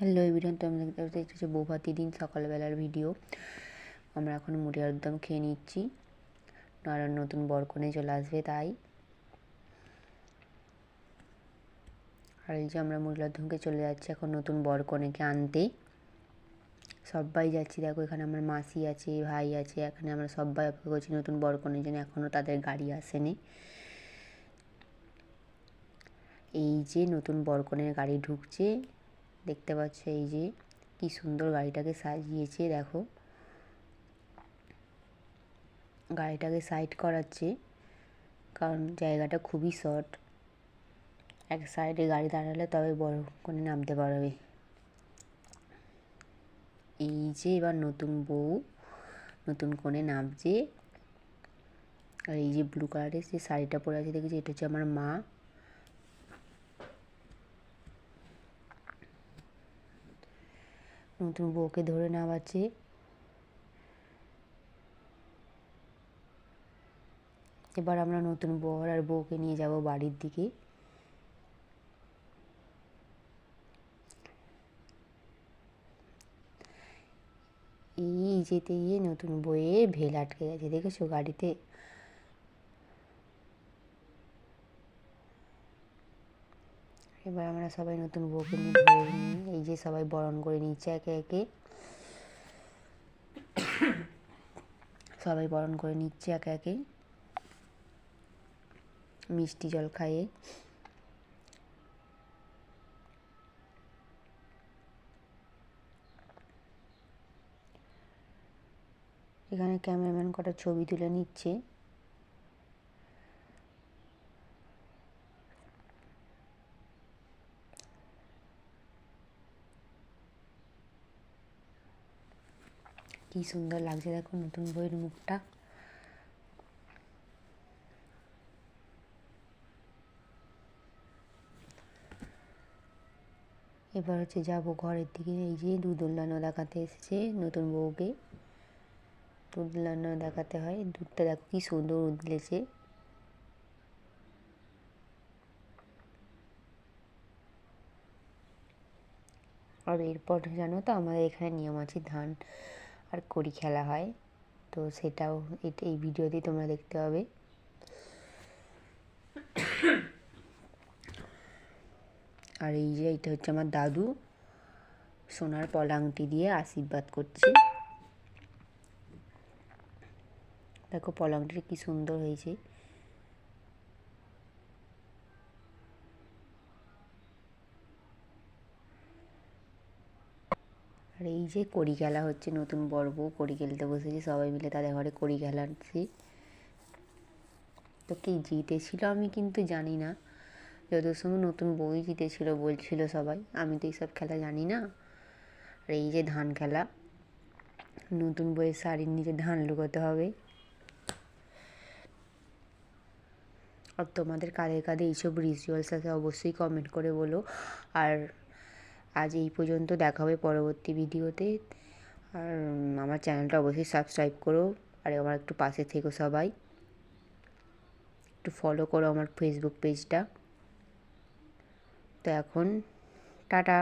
Hello everyone, তো আমরা দেখতে পাচ্ছি এটা হচ্ছে বৌভাতের দিন সকালবেলার ভিডিও। আমরা এখন মুড়ি আলুর দম খেয়ে নিচ্ছি, আর নতুন বরকনে চলে আসবে তাই। আর এই যে আমরা মুড়ি আলুর দমকে চলে যাচ্ছি এখন নতুন বরকনেকে আনতে। সবাই যাচ্ছি, দেখো এখানে আমার মাসি আছে, ভাই আছে, এখানে আমরা সবাই অপেক্ষা করছি নতুন বরকনের জন্য, এখনও তাদের গাড়ি আসেনি। এই যে নতুন বরকনের গাড়ি ঢুকছে, দেখতে পাচ্ছ এই যে কি সুন্দর গাড়িটাকে সাজিয়েছে। দেখো গাড়িটাকে সাইড করাচ্ছে কারণ জায়গাটা খুবই শর্ট, এক সাইডে গাড়ি দাঁড়ালে তবে বরকনে নামতে পারবে। এই যে এবার নতুন বউ নতুন কোণে নামছে। আর এই যে ব্লু কালারের যে শাড়িটা পরে আছে দেখেছি, এটা হচ্ছে আমার মা। নতুন বউকে ধরে নামাচ্ছে। এবার আমরা নতুন বর আর বউকে নিয়ে যাব বাড়ির দিকে। এই যেতে গিয়ে নতুন বউয়ের ভেল আটকে গেছে, দেখেছো গাড়িতে। এবার আমরা সবাই নতুন বউকে নিয়ে ধরে নিই, এই যে সবাই বরণ করে নিচ্ছে একে একে, সবাই বরণ করে নিচ্ছে একে একে মিষ্টি জল খাইয়ে। এখানে ক্যামেরাম্যান কটা ছবি তুলে নিচ্ছে। কি সুন্দর লাগছে দেখো নতুন বউয়ের মুখটা। এবার হচ্ছে যাবো ঘরের দিকে। এই যে দুধ উল্লানো দেখাতে এসেছে নতুন বউকে, দুধ উল্লানো দেখাতে হয়। দুধটা দেখো কি সুন্দর উতলেছে। আর এরপর জানো তো আমাদের এখানে নিয়ম আছে ধান আর কড়ি খেলা হয়, তো সেটাও এই ভিডিওতেই তোমরা দেখতে পাবে। আর এই যে এটা হচ্ছে আমার দাদু, সোনার পলাংটি দিয়ে আশীর্বাদ করছে। দেখো পলাংটি কি সুন্দর হয়েছে। আর এই যে কড়ি খেলা হচ্ছে, নতুন বর বউ কড়ি খেলতে বসেছে, সবাই মিলে তাদের ঘরে কড়ি খেলাচ্ছে। তো কে জিতেছিল আমি কিন্তু জানি না, যতদূর সময় নতুন বউই জিতেছিল বলছিল সবাই, আমি তো এইসব খেলা জানি না। আর এই যে ধান খেলা, নতুন বউয়ের শাড়ির নিচে ধান লুকোতে হবে। আর তোমাদের কাদের কাদের এইসব রিচুয়ালস আছে অবশ্যই কমেন্ট করে বলো। আর আজ এই পর্যন্ত, দেখা হবে পরবর্তী ভিডিওতে। আর আমার চ্যানেলটা অবশ্যই সাবস্ক্রাইব করো, আর আমার একটু পাশে থেকো সবাই, একটু ফলো করো আমার ফেসবুক পেজটা। তো এখন টাটা।